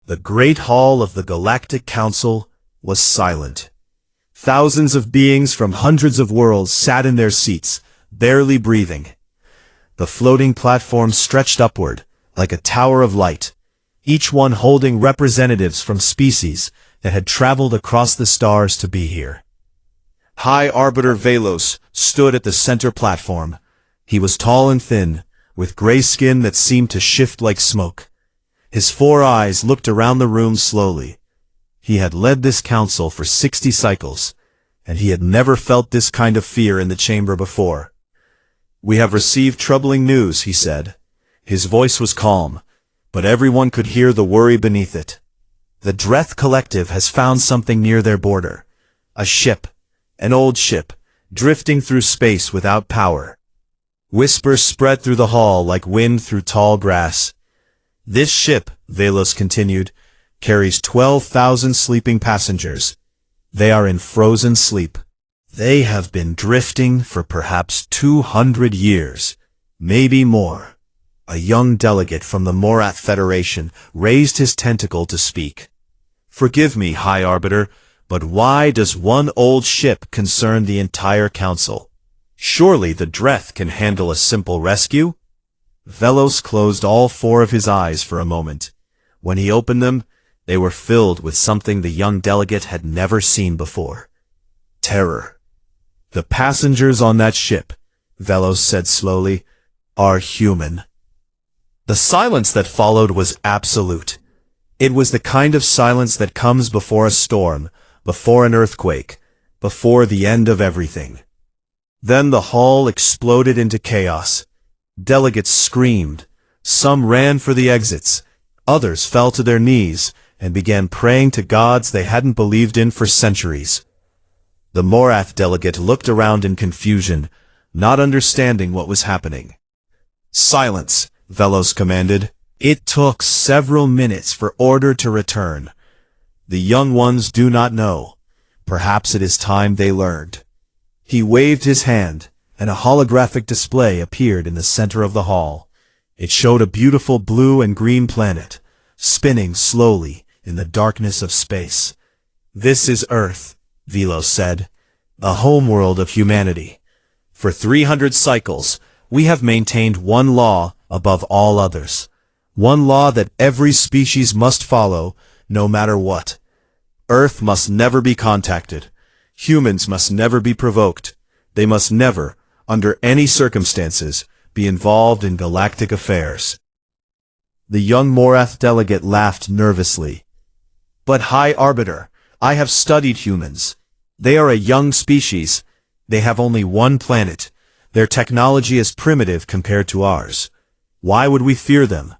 The great hall of the Galactic Council was silent. Thousands of beings from hundreds of worlds sat in their seats, barely breathing. The floating platform stretched upward, like a tower of light, each one holding representatives from species that had traveled across the stars to be here. High Arbiter Velos stood at the center platform. He was tall and thin, with gray skin that seemed to shift like smoke. His 4 eyes looked around the room slowly. He had led this council for 60 cycles, and he had never felt this kind of fear in the chamber before. "We have received troubling news," he said. His voice was calm, but everyone could hear the worry beneath it. "The Dreth Collective has found something near their border. A ship, an old ship, drifting through space without power." Whispers spread through the hall like wind through tall grass. "This ship," Velos continued, "carries 12,000 sleeping passengers. They are in frozen sleep. They have been drifting for perhaps 200 years, maybe more." A young delegate from the Morath Federation raised his tentacle to speak. "Forgive me, High Arbiter, but why does one old ship concern the entire council? Surely the Dreth can handle a simple rescue?" Velos closed all 4 of his eyes for a moment. When he opened them, they were filled with something the young delegate had never seen before. Terror. "The passengers on that ship," Velos said slowly, "are human." The silence that followed was absolute. It was the kind of silence that comes before a storm, before an earthquake, before the end of everything. Then the hall exploded into chaos. Delegates screamed. Some ran for the exits. Others fell to their knees and began praying to gods they hadn't believed in for centuries. The Morath delegate looked around in confusion, not understanding what was happening. "Silence," Velos commanded. It took several minutes for order to return. "The young ones do not know. Perhaps it is time they learned." He waved his hand, and a holographic display appeared in the center of the hall. It showed a beautiful blue and green planet, spinning slowly in the darkness of space. "This is Earth," Velos said, "a homeworld of humanity. For 300 cycles, we have maintained one law above all others. One law that every species must follow, no matter what. Earth must never be contacted. Humans must never be provoked. They must never, under any circumstances, be involved in galactic affairs." The young Morath delegate laughed nervously. "But High Arbiter, I have studied humans. They are a young species. They have only one planet. Their technology is primitive compared to ours. Why would we fear them?"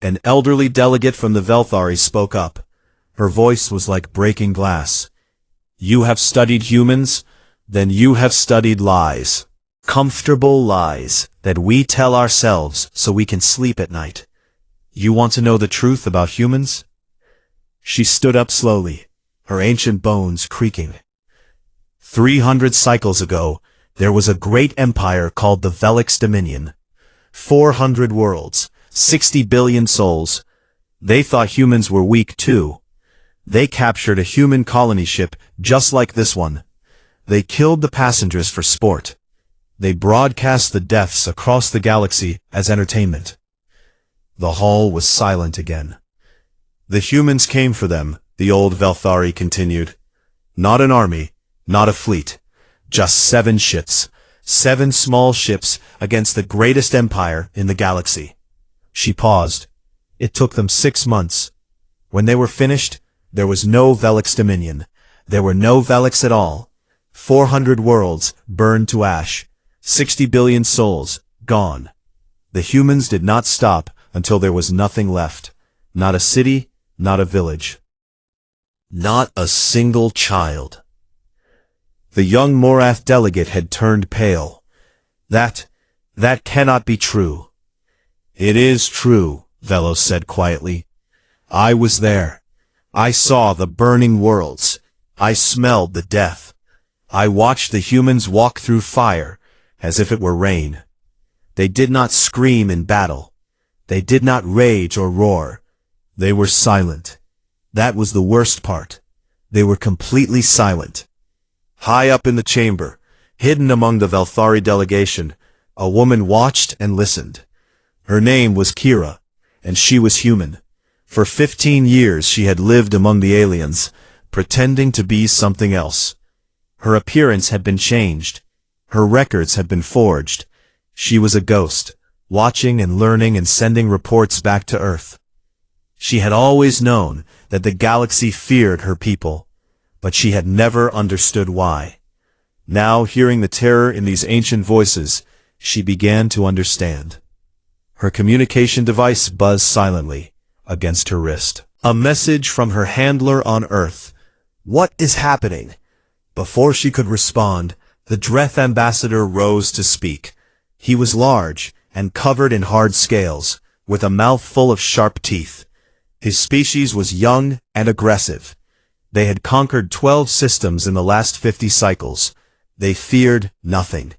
An elderly delegate from the Velthari spoke up. Her voice was like breaking glass. "You have studied humans? Then you have studied lies. Comfortable lies that we tell ourselves so we can sleep at night. You want to know the truth about humans?" She stood up slowly, her ancient bones creaking. 300 cycles ago, there was a great empire called the Velix Dominion. 400 worlds, 60 billion souls. They thought humans were weak too. They captured a human colony ship just like this one. They killed the passengers for sport. They broadcast the deaths across the galaxy as entertainment. The hall was silent again. "The humans came for them," the old Velthari continued. "Not an army, not a fleet. Just 7 ships. 7 small ships against the greatest empire in the galaxy." She paused. "It took them 6 months. When they were finished, there was no Velix Dominion. There were no Velix at all. 400 worlds burned to ash. 60 billion souls gone. The humans did not stop until there was nothing left. Not a city, not a village. Not a single child." The young Morath delegate had turned pale. That cannot be true." "It is true," Velos said quietly. "I was there. I saw the burning worlds. I smelled the death. I watched the humans walk through fire as if it were rain. They did not scream in battle. They did not rage or roar. They were silent. That was the worst part. They were completely silent. High up in the chamber, hidden among the Velthari delegation, a woman watched and listened. Her name was Kira, and she was human. For 15 years she had lived among the aliens, pretending to be something else. Her appearance had been changed. Her records had been forged. She was a ghost, watching and learning and sending reports back to Earth. She had always known that the galaxy feared her people, but she had never understood why. Now, hearing the terror in these ancient voices, she began to understand. Her communication device buzzed silently against her wrist. A message from her handler on Earth. What is happening? Before she could respond, the Dreth ambassador rose to speak. He was large and covered in hard scales, with a mouth full of sharp teeth. His species was young and aggressive. They had conquered 12 systems in the last 50 cycles. They feared nothing.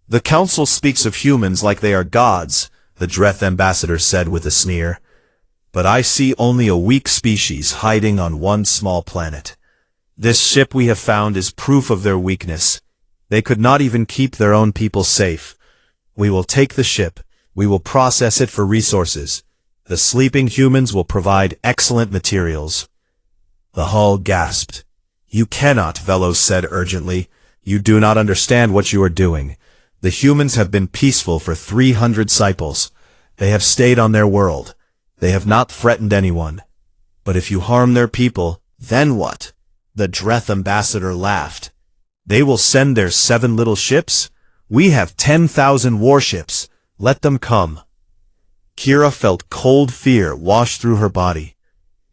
The Council speaks of humans like they are gods, the Dreth ambassador said with a sneer. But I see only a weak species hiding on one small planet. This ship we have found is proof of their weakness. They could not even keep their own people safe. We will take the ship. We will process it for resources. The sleeping humans will provide excellent materials. The hull gasped. You cannot, Velos said urgently. You do not understand what you are doing. The humans have been peaceful for 300 cycles. They have stayed on their world. They have not threatened anyone. But if you harm their people, then what? The Dreth ambassador laughed. They will send their 7 little ships? We have 10,000 warships. Let them come. Kira felt cold fear wash through her body.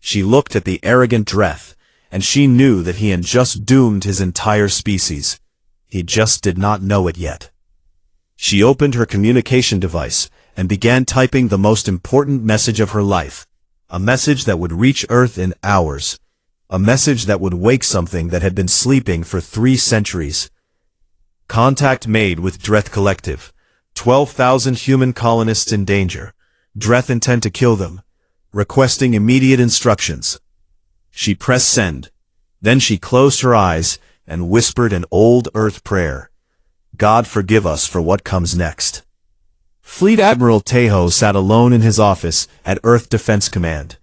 She looked at the arrogant Dreth, and she knew that he had just doomed his entire species. He just did not know it yet. She opened her communication device and began typing the most important message of her life. A message that would reach Earth in hours. A message that would wake something that had been sleeping for 3 centuries. Contact made with Dreth Collective. 12,000 human colonists in danger. Dreth intend to kill them. Requesting immediate instructions. She pressed send. Then she closed her eyes and whispered an old Earth prayer. God forgive us for what comes next. Fleet Admiral Tejo sat alone in his office at Earth Defense Command.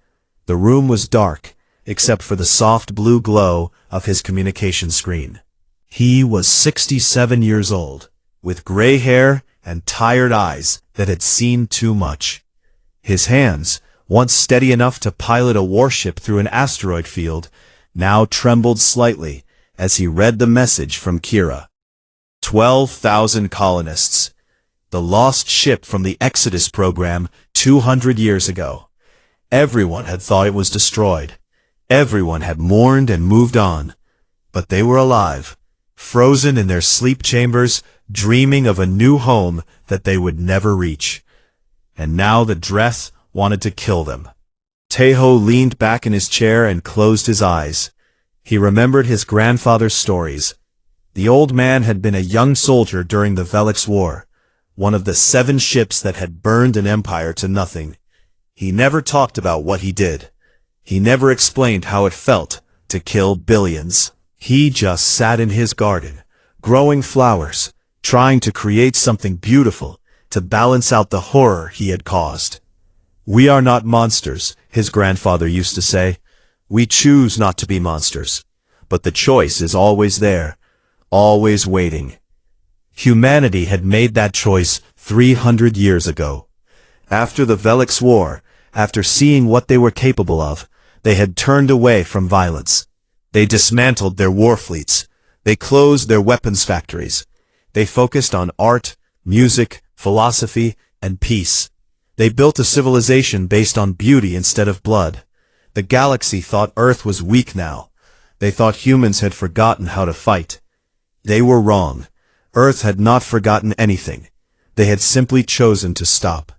The room was dark, except for the soft blue glow of his communication screen. He was 67 years old, with gray hair and tired eyes that had seen too much. His hands, once steady enough to pilot a warship through an asteroid field, now trembled slightly as he read the message from Kira. 12,000 colonists. The lost ship from the Exodus program 200 years ago. Everyone had thought it was destroyed. Everyone had mourned and moved on. But they were alive, frozen in their sleep chambers, dreaming of a new home that they would never reach. And now the Dreth wanted to kill them. Tejo leaned back in his chair and closed his eyes. He remembered his grandfather's stories. The old man had been a young soldier during the Velix War, one of the 7 ships that had burned an empire to nothing. He never talked about what he did. He never explained how it felt to kill billions. He just sat in his garden, growing flowers, trying to create something beautiful to balance out the horror he had caused. We are not monsters, his grandfather used to say. We choose not to be monsters, but the choice is always there, always waiting. Humanity had made that choice 300 years ago. After the Velix War, after seeing what they were capable of, they had turned away from violence. They dismantled their war fleets. They closed their weapons factories. They focused on art, music, philosophy, and peace. They built a civilization based on beauty instead of blood. The galaxy thought Earth was weak now. They thought humans had forgotten how to fight. They were wrong. Earth had not forgotten anything. They had simply chosen to stop.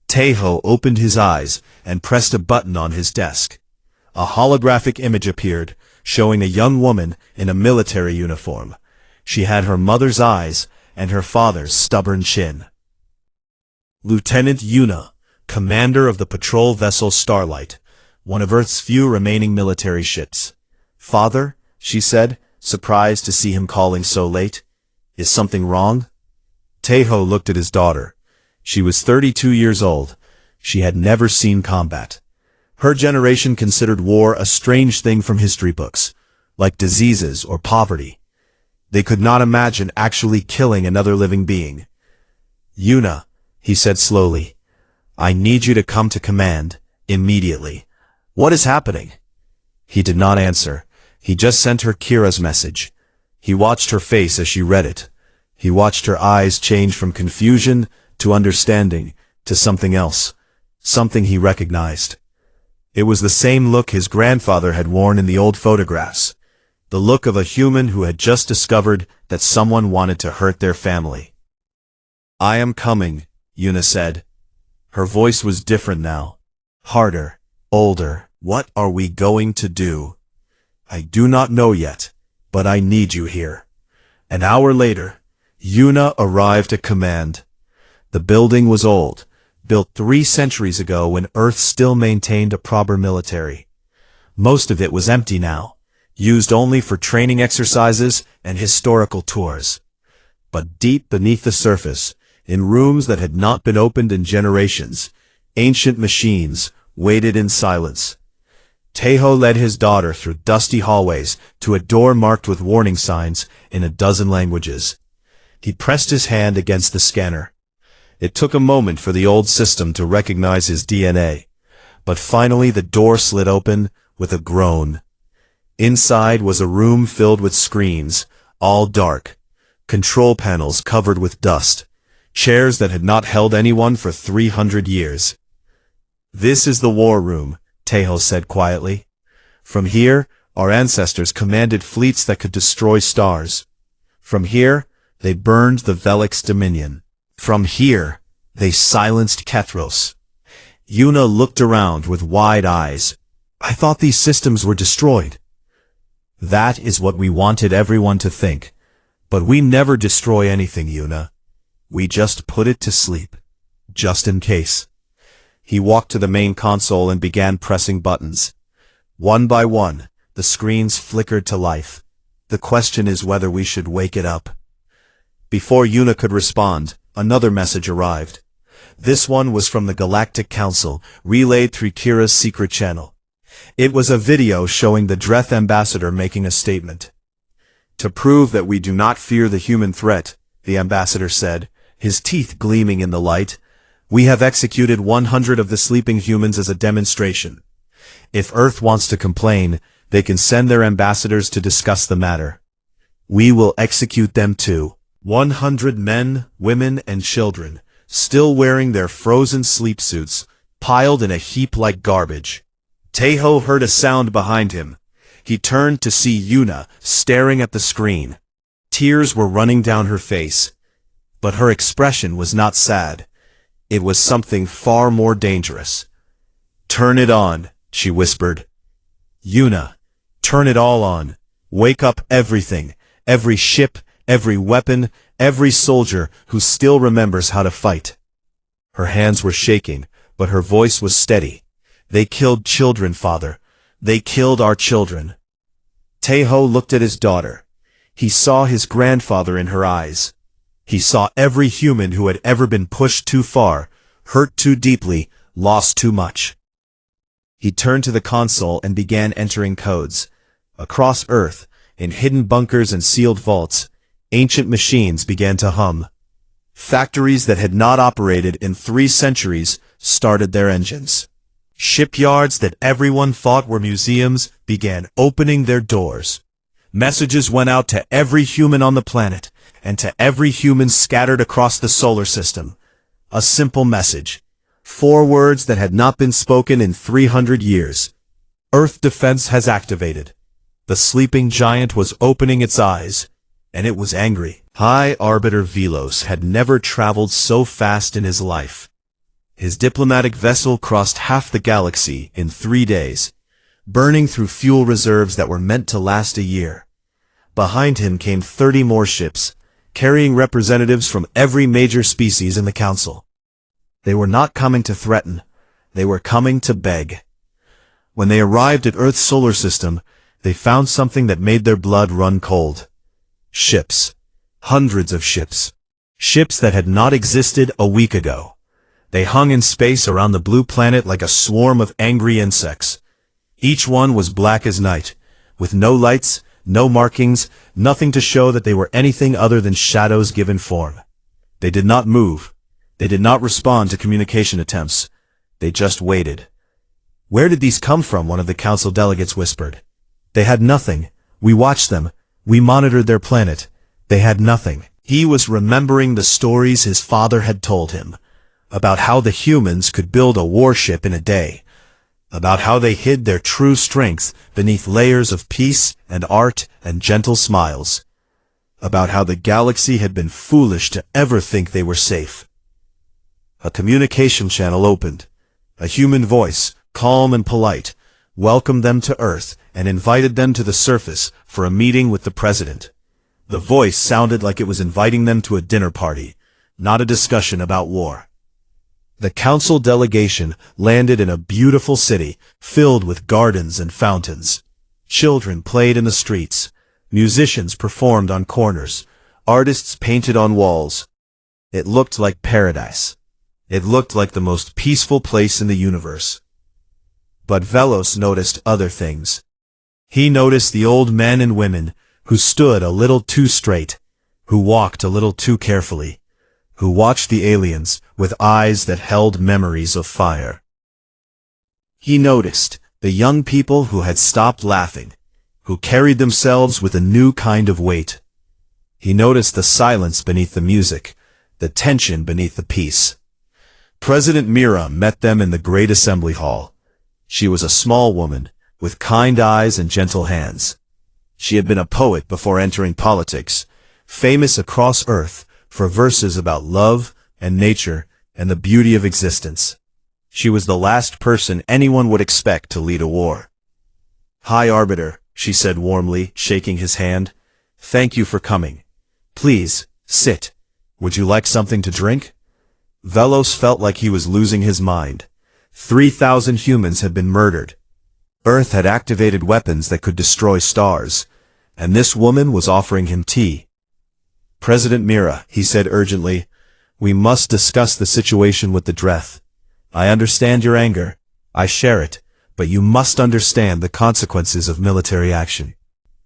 Tejo opened his eyes and pressed a button on his desk. A holographic image appeared, showing a young woman in a military uniform. She had her mother's eyes and her father's stubborn chin. Lieutenant Yuna, commander of the patrol vessel Starlight, one of Earth's few remaining military ships. "Father," she said, surprised to see him calling so late. "Is something wrong?" Tejo looked at his daughter. She was 32 years old. She had never seen combat. Her generation considered war a strange thing from history books, like diseases or poverty. They could not imagine actually killing another living being. "Yuna," he said slowly, "I need you to come to command, immediately." "What is happening?" He did not answer. He just sent her Kira's message. He watched her face as she read it. He watched her eyes change from confusion to understanding to something else, something he recognized. It was the same look his grandfather had worn in the old photographs, the look of a human who had just discovered that someone wanted to hurt their family. "I am coming," Yuna said. Her voice was different now, harder, older. "What are we going to do?" "I do not know yet, but I need you here." An hour later, Yuna arrived at command. The building was old, built 3 centuries ago when Earth still maintained a proper military. Most of it was empty now, used only for training exercises and historical tours. But deep beneath the surface, in rooms that had not been opened in generations, ancient machines waited in silence. Tejo led his daughter through dusty hallways to a door marked with warning signs in a dozen languages. He pressed his hand against the scanner. It took a moment for the old system to recognize his DNA, but finally the door slid open with a groan. Inside was a room filled with screens, all dark, control panels covered with dust, chairs that had not held anyone for 300 years. "This is the war room," Tejo said quietly. "From here, our ancestors commanded fleets that could destroy stars. From here, they burned the Velik's dominion. From here, they silenced Kethros." Yuna looked around with wide eyes. "I thought these systems were destroyed." "That is what we wanted everyone to think. But we never destroy anything, Yuna. We just put it to sleep. Just in case." He walked to the main console and began pressing buttons. One by one, the screens flickered to life. "The question is whether we should wake it up." Before Yuna could respond, another message arrived. This one was from the Galactic Council, relayed through Kira's secret channel. It was a video showing the Dreth ambassador making a statement. "To prove that we do not fear the human threat," the ambassador said, his teeth gleaming in the light, "we have executed 100 of the sleeping humans as a demonstration. If Earth wants to complain, they can send their ambassadors to discuss the matter. We will execute them too. 100 men, women, and children, still wearing their frozen sleep suits, piled in a heap like garbage." Tejo heard a sound behind him. He turned to see Yuna staring at the screen. Tears were running down her face, but her expression was not sad. It was something far more dangerous. "Turn it on," she whispered. "Yuna, turn it all on. Wake up everything, every ship, every weapon, every soldier who still remembers how to fight." Her hands were shaking, but her voice was steady. "They killed children, Father. They killed our children." Tejo looked at his daughter. He saw his grandfather in her eyes. He saw every human who had ever been pushed too far, hurt too deeply, lost too much. He turned to the console and began entering codes. Across Earth, in hidden bunkers and sealed vaults, ancient machines began to hum. Factories that had not operated in 3 centuries started their engines. Shipyards that everyone thought were museums began opening their doors. Messages went out to every human on the planet, and to every human scattered across the solar system. A simple message. 4 words that had not been spoken in 300 years. Earth defense has activated. The sleeping giant was opening its eyes, and it was angry. High Arbiter Velos had never traveled so fast in his life. His diplomatic vessel crossed half the galaxy in 3 days, burning through fuel reserves that were meant to last a year. Behind him came 30 more ships, carrying representatives from every major species in the Council. They were not coming to threaten, they were coming to beg. When they arrived at Earth's solar system, they found something that made their blood run cold. Ships. Hundreds of ships. Ships that had not existed a week ago. They hung in space around the blue planet like a swarm of angry insects. Each one was black as night, with no lights, no markings, nothing to show that they were anything other than shadows given form. They did not move. They did not respond to communication attempts. They just waited. "Where did these come from?" one of the council delegates whispered. "They had nothing. We watched them. We monitored their planet. They had nothing." He was remembering the stories his father had told him, about how the humans could build a warship in a day, about how they hid their true strength beneath layers of peace and art and gentle smiles, about how the galaxy had been foolish to ever think they were safe. A communication channel opened. A human voice, calm and polite, welcomed them to Earth and invited them to the surface for a meeting with the president. The voice sounded like it was inviting them to a dinner party, not a discussion about war. The council delegation landed in a beautiful city filled with gardens and fountains. Children played in the streets. Musicians performed on corners. Artists painted on walls. It looked like paradise. It looked like the most peaceful place in the universe. But Velos noticed other things. He noticed the old men and women who stood a little too straight, who walked a little too carefully, who watched the aliens with eyes that held memories of fire. He noticed the young people who had stopped laughing, who carried themselves with a new kind of weight. He noticed the silence beneath the music, the tension beneath the peace. President Mira met them in the great assembly hall. She was a small woman, with kind eyes and gentle hands. She had been a poet before entering politics, famous across Earth for verses about love and nature and the beauty of existence. She was the last person anyone would expect to lead a war. "High Arbiter," she said warmly, shaking his hand. "Thank you for coming. Please, sit. Would you like something to drink?" Velos felt like he was losing his mind. 3,000 humans had been murdered. Earth had activated weapons that could destroy stars, and this woman was offering him tea. "President Mira," he said urgently, "we must discuss the situation with the Dreth. I understand your anger. I share it, but you must understand the consequences of military action.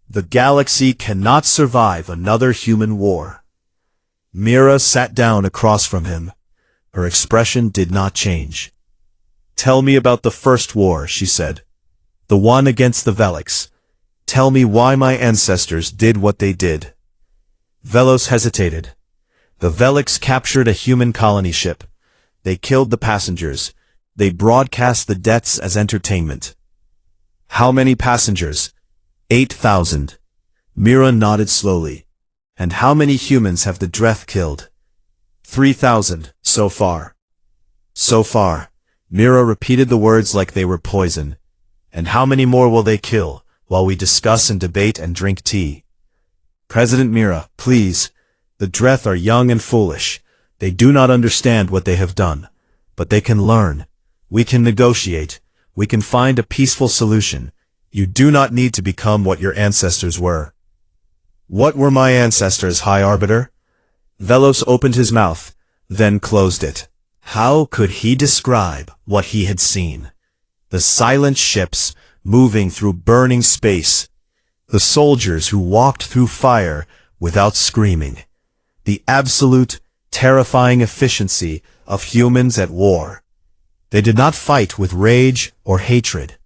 The galaxy cannot survive another human war." Mira sat down across from him. Her expression did not change. "Tell me about the first war," she said. "The one against the Veliks. Tell me why my ancestors did what they did." Velos hesitated. The Veliks captured a human colony ship. They killed the passengers. They broadcast the deaths as entertainment. "How many passengers?" 8,000. Mira nodded slowly. "And how many humans have the Dreth killed?" 3,000, so far. "So far." Mira repeated the words like they were poison. "And how many more will they kill, while we discuss and debate and drink tea?" "President Mira, please. The Dreth are young and foolish. They do not understand what they have done. But they can learn. We can negotiate. We can find a peaceful solution. You do not need to become what your ancestors were." "What were my ancestors, High Arbiter?" Velos opened his mouth, then closed it. How could he describe what he had seen? The silent ships moving through burning space. The soldiers who walked through fire without screaming. The absolute, terrifying efficiency of humans at war. They did not fight with rage or hatred.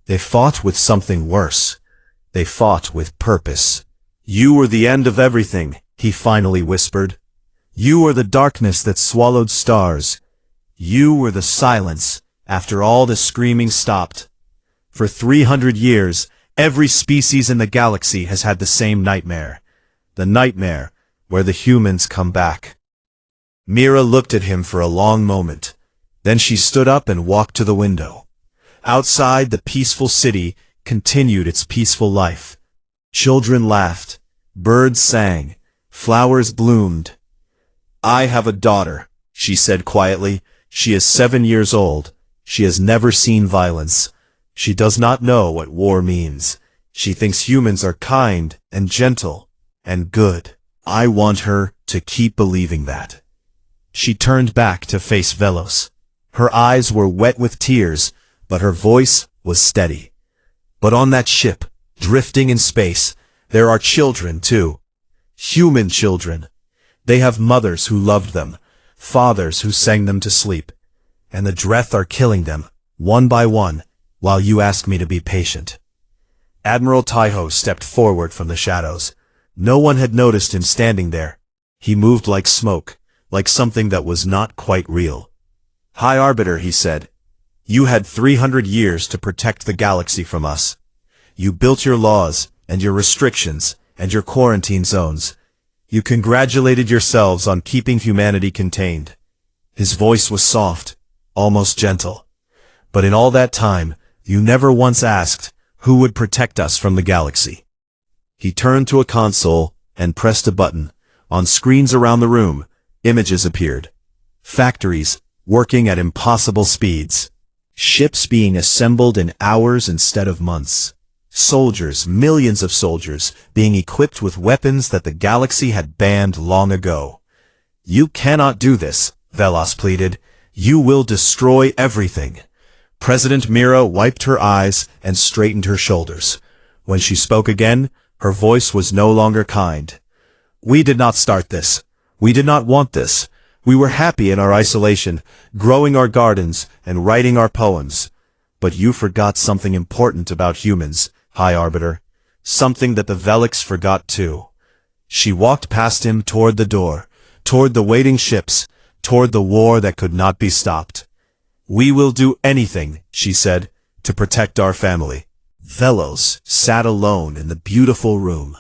They fought with something worse. They fought with purpose. "You were the end of everything," he finally whispered. "You were the darkness that swallowed stars. You were the silence after all the screaming stopped. For 300 years, every species in the galaxy has had the same nightmare. The nightmare where the humans come back." Mira looked at him for a long moment. Then she stood up and walked to the window. Outside, the peaceful city continued its peaceful life. Children laughed. Birds sang. Flowers bloomed. "I have a daughter," she said quietly. "She is 7 years old. She has never seen violence. She does not know what war means. She thinks humans are kind and gentle and good. I want her to keep believing that. She turned back to face Velos. Her eyes were wet with tears, but her voice was steady. But on that ship, drifting in space, there are children too. Human children. They have mothers who loved them, fathers who sang them to sleep. And the Dreth are killing them, one by one, while you ask me to be patient. Admiral Taiho stepped forward from the shadows. No one had noticed him standing there. He moved like smoke, like something that was not quite real. High Arbiter, he said, you had 300 years to protect the galaxy from us. You built your laws, and your restrictions, and your quarantine zones. You congratulated yourselves on keeping humanity contained. His voice was soft, almost gentle. But in all that time, you never once asked, who would protect us from the galaxy? He turned to a console and pressed a button. On screens around the room, images appeared. Factories working at impossible speeds. Ships being assembled in hours instead of months. Soldiers, millions of soldiers, being equipped with weapons that the galaxy had banned long ago. You cannot do this, Velos pleaded. You will destroy everything. President Mira wiped her eyes and straightened her shoulders. When she spoke again, her voice was no longer kind. We did not start this. We did not want this. We were happy in our isolation, growing our gardens and writing our poems. But you forgot something important about humans, High Arbiter. Something that the Velix forgot too. She walked past him toward the door, toward the waiting ships, toward the war that could not be stopped. We will do anything, she said, to protect our family. Velos sat alone in the beautiful room,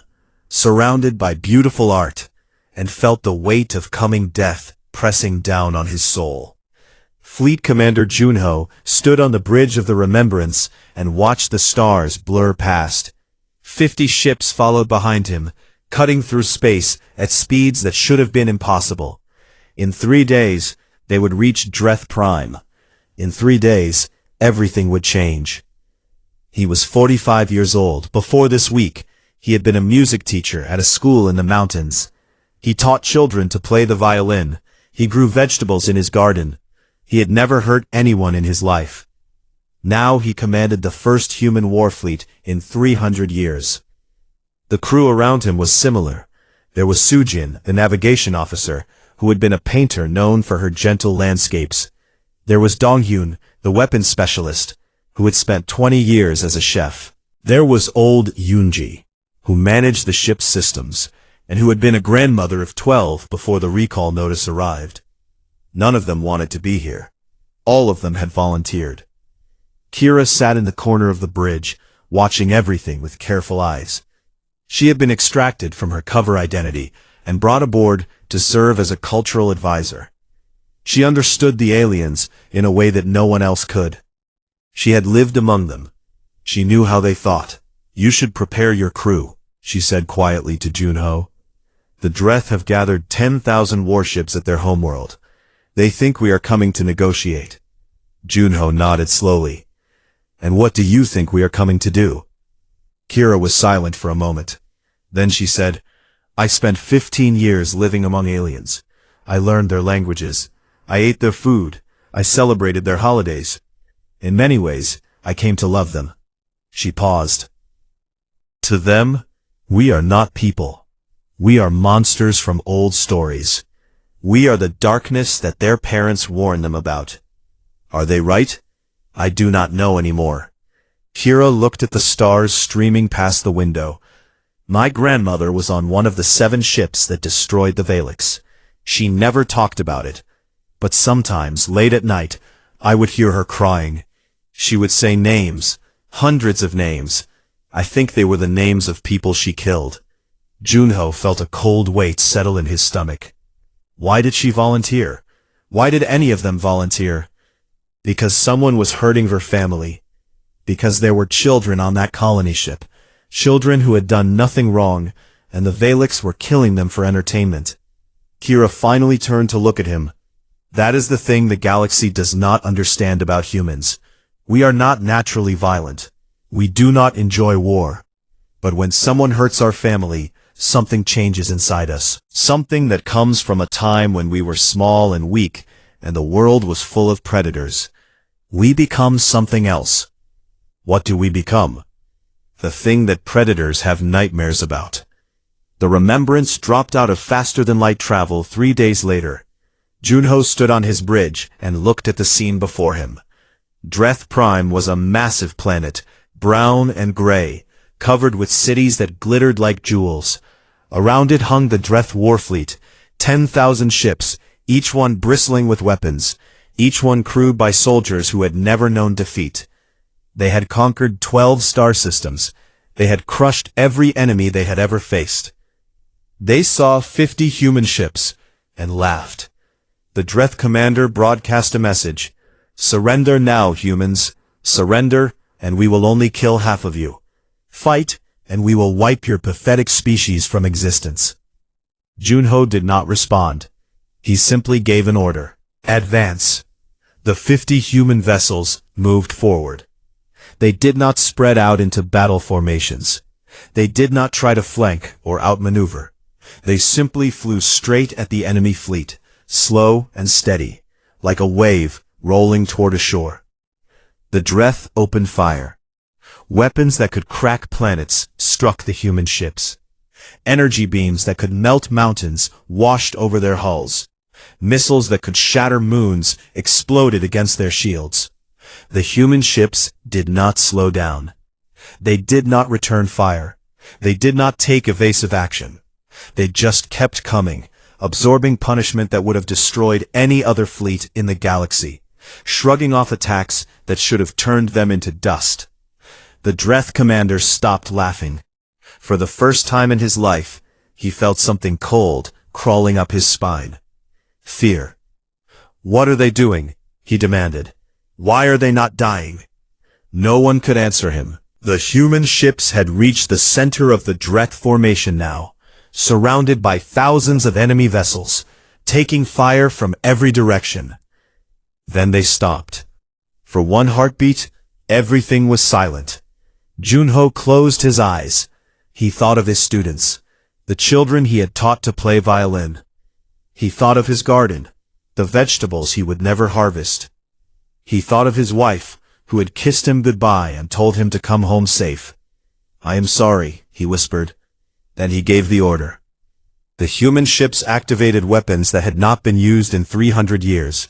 surrounded by beautiful art, and felt the weight of coming death pressing down on his soul. Fleet Commander Junho stood on the bridge of the Remembrance and watched the stars blur past. 50 ships followed behind him, cutting through space at speeds that should have been impossible. In 3 days, they would reach Dreth Prime. In 3 days, everything would change. He was 45 years old. Before this week, he had been a music teacher at a school in the mountains. He taught children to play the violin. He grew vegetables in his garden. He had never hurt anyone in his life. Now he commanded the first human war fleet in 300 years. The crew around him was similar. There was Sujin, the navigation officer, who had been a painter known for her gentle landscapes. There was Donghyun, the weapons specialist, who had spent 20 years as a chef. There was old Yoonji, who managed the ship's systems, and who had been a grandmother of 12 before the recall notice arrived. None of them wanted to be here. All of them had volunteered. Kira sat in the corner of the bridge, watching everything with careful eyes. She had been extracted from her cover identity and brought aboard to serve as a cultural advisor. She understood the aliens in a way that no one else could. She had lived among them. She knew how they thought. You should prepare your crew, she said quietly to Junho. The Dreth have gathered 10,000 warships at their homeworld. They think we are coming to negotiate. Junho nodded slowly. And what do you think we are coming to do? Kira was silent for a moment. Then she said, I spent 15 years living among aliens. I learned their languages. I ate their food. I celebrated their holidays. In many ways, I came to love them. She paused. To them, we are not people. We are monsters from old stories. We are the darkness that their parents warned them about. Are they right? I do not know anymore. Kira looked at the stars streaming past the window. My grandmother was on one of the 7 ships that destroyed the Valix. She never talked about it. But sometimes, late at night, I would hear her crying. She would say names, hundreds of names. I think they were the names of people she killed. Junho felt a cold weight settle in his stomach. Why did she volunteer? Why did any of them volunteer? Because someone was hurting her family. Because there were children on that colony ship. Children who had done nothing wrong, and the Valix were killing them for entertainment. Kira finally turned to look at him. That is the thing the galaxy does not understand about humans. We are not naturally violent. We do not enjoy war. But when someone hurts our family, something changes inside us. Something that comes from a time when we were small and weak, and the world was full of predators. We become something else. What do we become? The thing that predators have nightmares about. The remembrance dropped out of faster-than-light travel 3 days later. Junho stood on his bridge and looked at the scene before him. Dreth Prime was a massive planet, brown and gray, covered with cities that glittered like jewels. Around it hung the Dreth Warfleet, 10,000 ships, each one bristling with weapons, each one crewed by soldiers who had never known defeat. They had conquered 12 star systems. They had crushed every enemy they had ever faced. They saw 50 human ships and laughed. The Dreth commander broadcast a message. "Surrender now, humans. Surrender, and we will only kill half of you. Fight, and we will wipe your pathetic species from existence." Junho did not respond. He simply gave an order. Advance. The 50 human vessels moved forward. They did not spread out into battle formations. They did not try to flank or outmaneuver. They simply flew straight at the enemy fleet, slow and steady, like a wave rolling toward a shore. The Dreth opened fire. Weapons that could crack planets struck the human ships. Energy beams that could melt mountains washed over their hulls. Missiles that could shatter moons exploded against their shields. The human ships did not slow down. They did not return fire. They did not take evasive action. They just kept coming, absorbing punishment that would have destroyed any other fleet in the galaxy, shrugging off attacks that should have turned them into dust. The Dreth commander stopped laughing. For the first time in his life, he felt something cold crawling up his spine. Fear. "What are they doing?" he demanded. "Why are they not dying?" No one could answer him. The human ships had reached the center of the Dreth formation now, surrounded by thousands of enemy vessels, taking fire from every direction. Then they stopped. For one heartbeat, everything was silent. Junho closed his eyes. He thought of his students, the children he had taught to play violin. He thought of his garden, the vegetables he would never harvest. He thought of his wife, who had kissed him goodbye and told him to come home safe. "I am sorry," he whispered. Then he gave the order. The human ships activated weapons that had not been used in 300 years.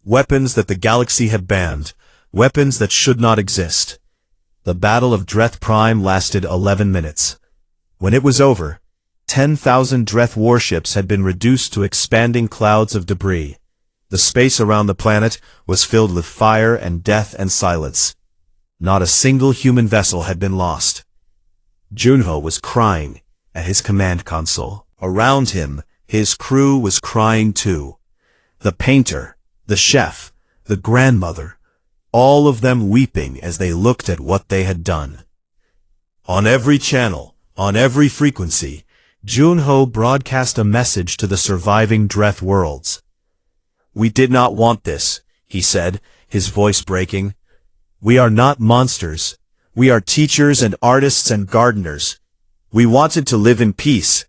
Weapons that the galaxy had banned. Weapons that should not exist. The Battle of Dreth Prime lasted 11 minutes. When it was over, 10,000 Dreth warships had been reduced to expanding clouds of debris. The space around the planet was filled with fire and death and silence. Not a single human vessel had been lost. Junho was crying at his command console. Around him, his crew was crying too. The painter, the chef, the grandmother, all of them weeping as they looked at what they had done. On every channel, on every frequency, Junho broadcast a message to the surviving Dreth worlds. "We did not want this," he said, his voice breaking. "We are not monsters. We are teachers and artists and gardeners. We wanted to live in peace.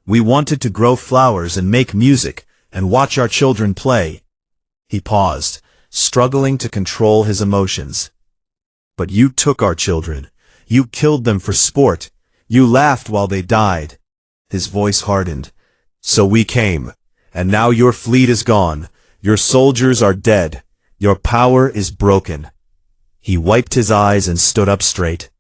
We wanted to grow flowers and make music and watch our children play." He paused, struggling to control his emotions. "But you took our children. You killed them for sport. You laughed while they died." His voice hardened. "So we came, and now your fleet is gone. Your soldiers are dead. Your power is broken." He wiped his eyes and stood up straight.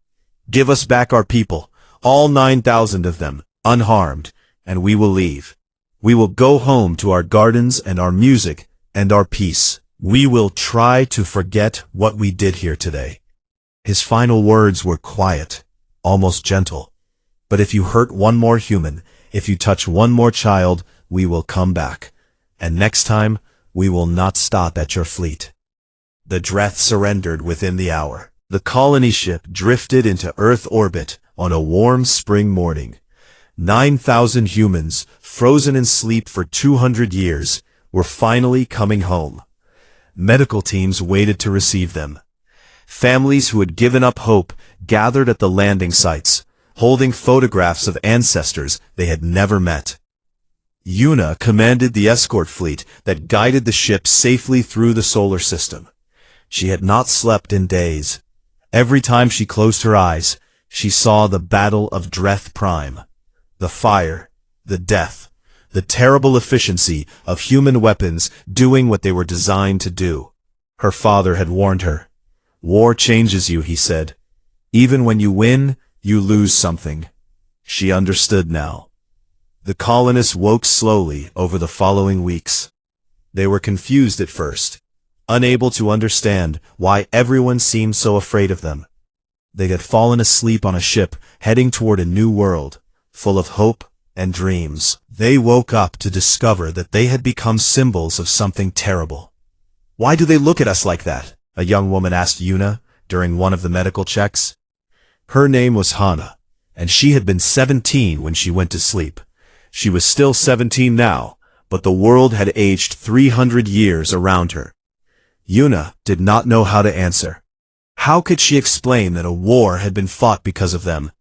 "Give us back our people, all 9,000 of them, unharmed, and we will leave. We will go home to our gardens and our music and our peace. We will try to forget what we did here today." His final words were quiet, almost gentle. "But if you hurt one more human, if you touch one more child, we will come back. And next time, we will not stop at your fleet." The Dreth surrendered within the hour. The colony ship drifted into Earth orbit on a warm spring morning. 9,000 humans, frozen in sleep for 200 years, were finally coming home. Medical teams waited to receive them. Families who had given up hope gathered at the landing sites, holding photographs of ancestors they had never met. Yuna commanded the escort fleet that guided the ship safely through the solar system. She had not slept in days. Every time she closed her eyes, she saw the battle of Dreth Prime. The fire, the death, the terrible efficiency of human weapons doing what they were designed to do. Her father had warned her. War changes you, he said. Even when you win, you lose something. She understood now. The colonists woke slowly over the following weeks. They were confused at first, unable to understand why everyone seemed so afraid of them. They had fallen asleep on a ship heading toward a new world, full of hope and dreams. They woke up to discover that they had become symbols of something terrible. "Why do they look at us like that?" a young woman asked Yuna during one of the medical checks. Her name was Hana, and she had been 17 when she went to sleep. She was still 17 now, but the world had aged 300 years around her. Yuna did not know how to answer. How could she explain that a war had been fought because of them?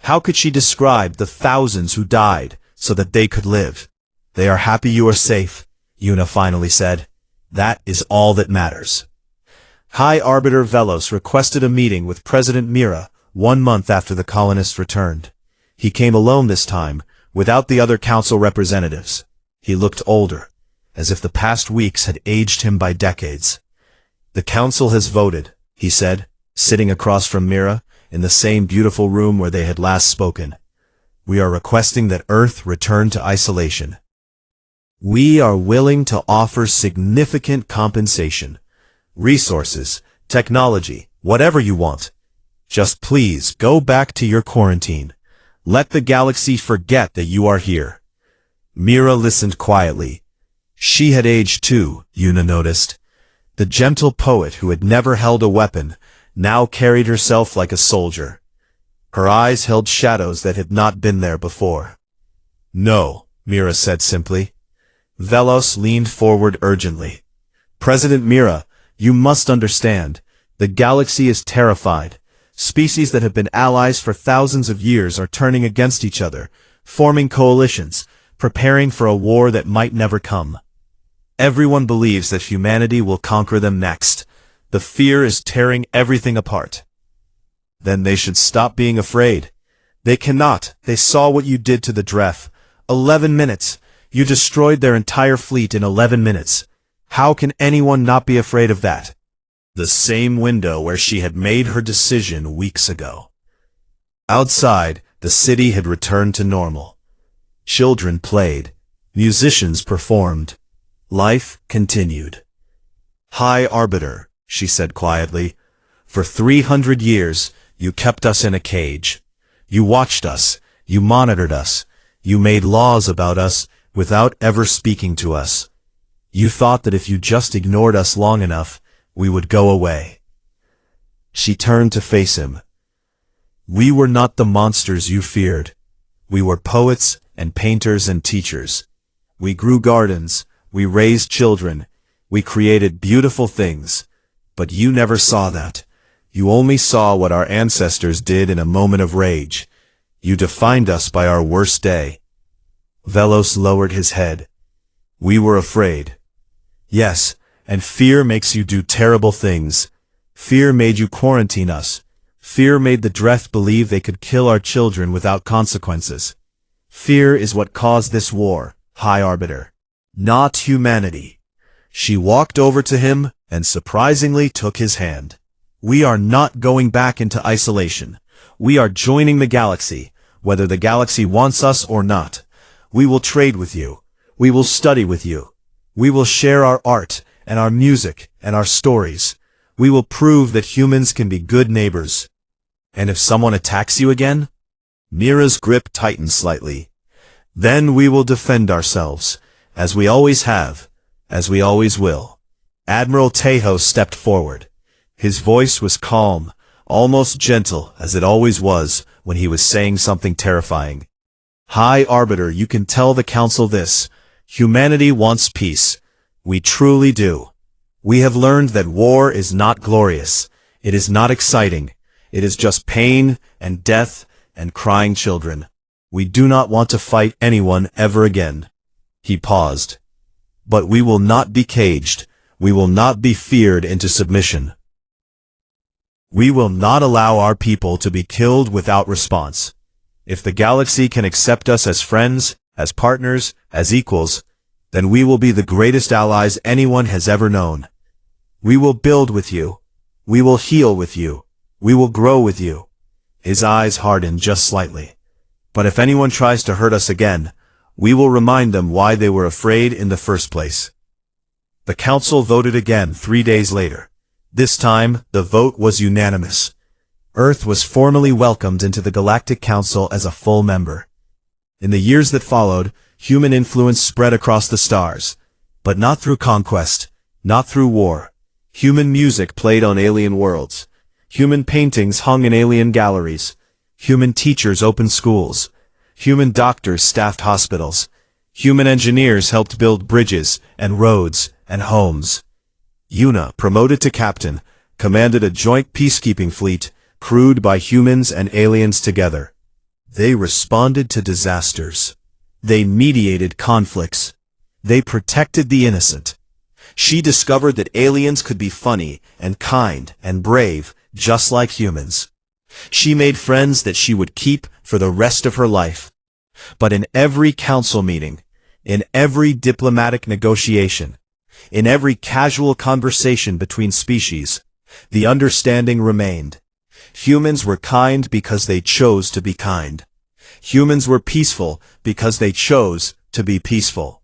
How could she describe the thousands who died so that they could live? "They are happy you are safe," Yuna finally said. "That is all that matters." High Arbiter Velos requested a meeting with President Mira 1 month after the colonists returned. He came alone this time, without the other council representatives. He looked older, as if the past weeks had aged him by decades. "The council has voted," he said, sitting across from Mira, in the same beautiful room where they had last spoken. "We are requesting that Earth return to isolation. We are willing to offer significant compensation. Resources, technology, whatever you want. Just please go back to your quarantine. Let the galaxy forget that you are here." Mira listened quietly. She had aged too, Yuna noticed. The gentle poet who had never held a weapon now carried herself like a soldier. Her eyes held shadows that had not been there before. "No," Mira said simply. Velos leaned forward urgently. "President Mira, you must understand. The galaxy is terrified. Species that have been allies for thousands of years are turning against each other, forming coalitions, preparing for a war that might never come. Everyone believes that humanity will conquer them next. The fear is tearing everything apart." "Then they should stop being afraid." "They cannot. They saw what you did to the Dreth. 11 minutes. You destroyed their entire fleet in 11 minutes. How can anyone not be afraid of that?" The same window where she had made her decision weeks ago. Outside, the city had returned to normal. Children played. Musicians performed. Life continued. "High Arbiter," she said quietly, "for 300 years, you kept us in a cage. You watched us, you monitored us, you made laws about us without ever speaking to us. You thought that if you just ignored us long enough, we would go away." She turned to face him. "We were not the monsters you feared. We were poets and painters and teachers. We grew gardens, we raised children, we created beautiful things. But you never saw that. You only saw what our ancestors did in a moment of rage. You defined us by our worst day." Velos lowered his head. "We were afraid." "Yes, and fear makes you do terrible things. Fear made you quarantine us. Fear made the Dreth believe they could kill our children without consequences. Fear is what caused this war, High Arbiter. Not humanity." She walked over to him and surprisingly took his hand. "We are not going back into isolation. We are joining the galaxy, whether the galaxy wants us or not. We will trade with you. We will study with you. We will share our art and our music and our stories. We will prove that humans can be good neighbors." "And if someone attacks you again?" Mira's grip tightened slightly. "Then we will defend ourselves, as we always have, as we always will." Admiral Tejo stepped forward. His voice was calm, almost gentle, as it always was when he was saying something terrifying. "High Arbiter, you can tell the Council this. Humanity wants peace. We truly do. We have learned that war is not glorious. It is not exciting. It is just pain and death and crying children. We do not want to fight anyone ever again." He paused. "But we will not be caged. We will not be feared into submission. We will not allow our people to be killed without response. If the galaxy can accept us as friends, as partners, as equals, then we will be the greatest allies anyone has ever known. We will build with you. We will heal with you. We will grow with you." His eyes hardened just slightly. "But if anyone tries to hurt us again, we will remind them why they were afraid in the first place." The council voted again 3 days later. This time, the vote was unanimous. Earth was formally welcomed into the Galactic Council as a full member. In the years that followed, human influence spread across the stars. But not through conquest, not through war. Human music played on alien worlds. Human paintings hung in alien galleries. Human teachers opened schools. Human doctors staffed hospitals. Human engineers helped build bridges and roads and homes. Yuna, promoted to captain, commanded a joint peacekeeping fleet, crewed by humans and aliens together. They responded to disasters. They mediated conflicts. They protected the innocent. She discovered that aliens could be funny and kind and brave, just like humans. She made friends that she would keep for the rest of her life. But in every council meeting, in every diplomatic negotiation, in every casual conversation between species, the understanding remained. Humans were kind because they chose to be kind. Humans were peaceful because they chose to be peaceful.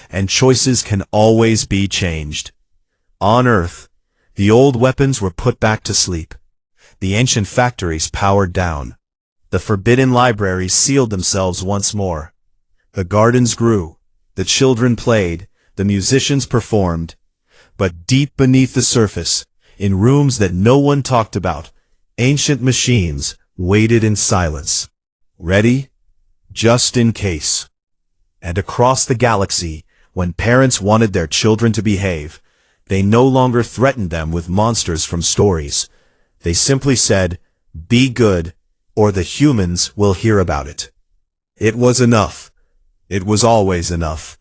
And choices can always be changed. On Earth, the old weapons were put back to sleep. The ancient factories powered down. The forbidden libraries sealed themselves once more. The gardens grew. The children played. The musicians performed. But deep beneath the surface, in rooms that no one talked about, ancient machines waited in silence. Ready? Just in case. And across the galaxy, when parents wanted their children to behave, they no longer threatened them with monsters from stories. They simply said, "Be good, or the humans will hear about it." It was enough. It was always enough.